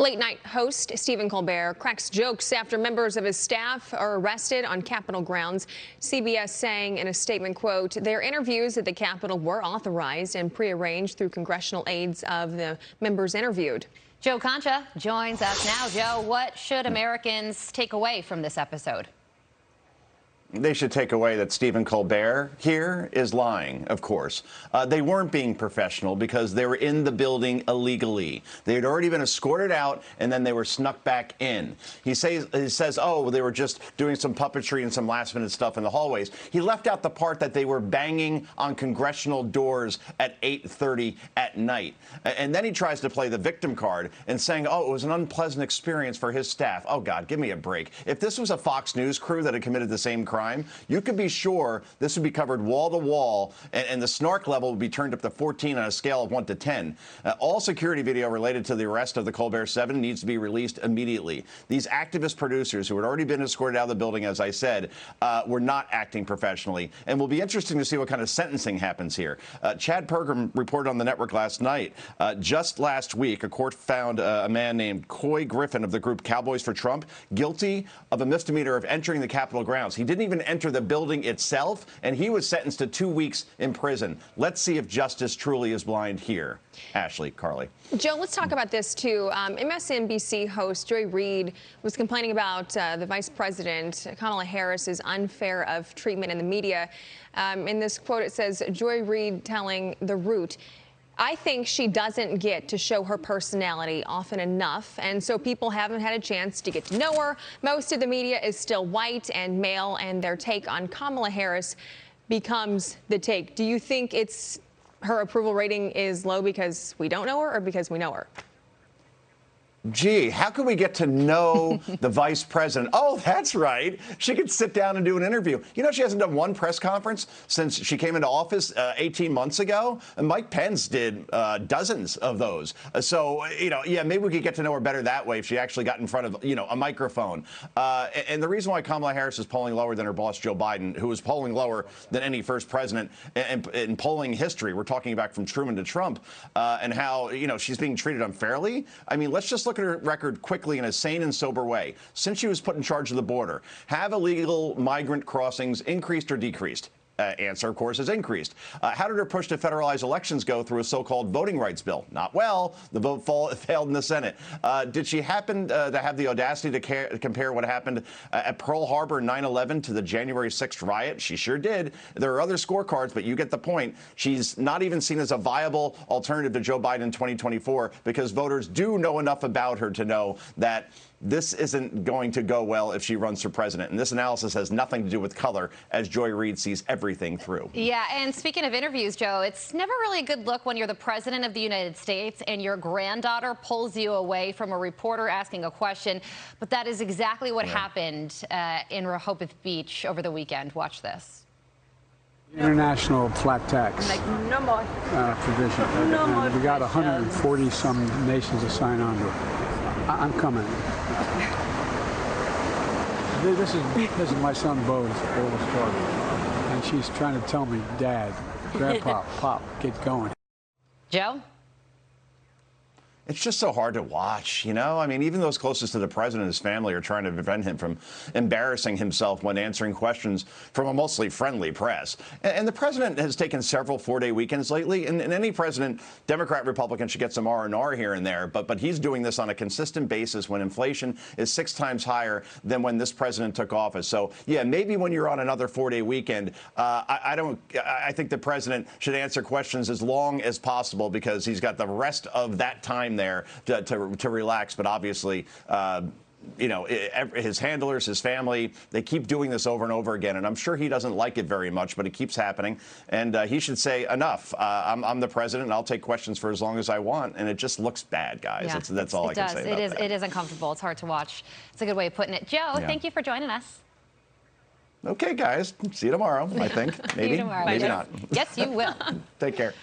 Late-night host Stephen Colbert cracks jokes after members of his staff are arrested on Capitol grounds. CBS saying in a statement, quote, their interviews at the Capitol were authorized and prearranged through congressional aides of the members interviewed. Joe Concha joins us now. Joe, what should Americans take away from this episode? They should take away that Stephen Colbert here is lying, of course. They weren't being professional because they were in the building illegally. They had already been escorted out, and then they were snuck back in. He says, oh, they were just doing some puppetry and some last-minute stuff in the hallways. He left out the part that they were banging on congressional doors at 8:30 at night. And then he tries to play the victim card and saying, oh, it was an unpleasant experience for his staff. Oh, God, give me a break. If this was a Fox News crew that had committed the same crime, you could be sure this would be covered wall to wall, and the snark level would be turned up to 14 on a scale of 1 to 10. All security video related to the arrest of the Colbert 7 needs to be released immediately. These activist producers who had already been escorted out of the building, as I said, were not acting professionally. And will be interesting to see what kind of sentencing happens here. Chad Pergram reported on the network last night. Just last week, a court found a man named Coy Griffin of the group Cowboys for Trump guilty of a misdemeanor of entering the Capitol grounds. He didn't even enter the building itself, and he was sentenced to 2 weeks in prison. Let's see if justice truly is blind here. Ashley, Carly. Joe, let's talk about this, too. MSNBC host Joy Reid was complaining about the Vice President, Kamala Harris's unfair of treatment in the media. In this quote, it says, Joy Reid telling The Root, I think she doesn't get to show her personality often enough, and so people haven't had a chance to get to know her. Most of the media is still white and male, and their take on Kamala Harris becomes the take. Do you think it's her approval rating is low because we don't know her or because we know her? Gee, how can we get to know the vice president? Oh, that's right. She could sit down and do an interview. You know, she hasn't done one press conference since she came into office 18 months ago. And Mike Pence did dozens of those. So, you know, yeah, maybe we could get to know her better that way if she actually got in front of, you know, a microphone. And the reason why Kamala Harris is polling lower than her boss, Joe Biden, who is polling lower than any first president in polling history, we're talking about from Truman to Trump, and how, you know, she's being treated unfairly. I mean, let's just look at her record quickly in a sane and sober way. Since she was put in charge of the border, have illegal migrant crossings increased or decreased? Answer, of course, is increased. How did her push to federalize elections go through a so-called voting rights bill? Not well. The vote failed in the Senate. Did she happen to have the audacity to compare what happened at Pearl Harbor in 9/11 to the January 6th riot? She sure did. There are other scorecards, but you get the point. She's not even seen as a viable alternative to Joe Biden in 2024 because voters do know enough about her to know that this isn't going to go well if she runs for president. And this analysis has nothing to do with color, as Joy Reid sees everything through. Yeah, and speaking of interviews, Joe, it's never really a good look when you're the president of the United States and your granddaughter pulls you away from a reporter asking a question. But that is exactly what happened in Rehoboth Beach over the weekend. Watch this. International flat tax no more. provision. No more we got questions. 140-some nations to sign on to it. I'm coming. This is my son Bo's oldest daughter, and she's trying to tell me, Dad, Grandpa, Pop, get going. Joe? It's just so hard to watch, you know? I mean, even those closest to the president and his family are trying to prevent him from embarrassing himself when answering questions from a mostly friendly press. And the president has taken several four-day weekends lately, and any president, Democrat, Republican, should get some R&R here and there, but he's doing this on a consistent basis when inflation is 6 times higher than when this president took office. So, yeah, maybe when you're on another four-day weekend, I think the president should answer questions as long as possible because he's got the rest of that time there to relax. But obviously, you know, his handlers, his family, they keep doing this over and over again. And I'm sure he doesn't like it very much, but it keeps happening. And he should say, enough. I'm the president, and I'll take questions for as long as I want. And it just looks bad, guys. Yeah, that's all I can say about that. It is uncomfortable. It's hard to watch. It's a good way of putting it. Joe, thank you for joining us. Okay, guys. See you tomorrow, I think. Maybe. See you tomorrow. Maybe not. Yes, you will. Take care.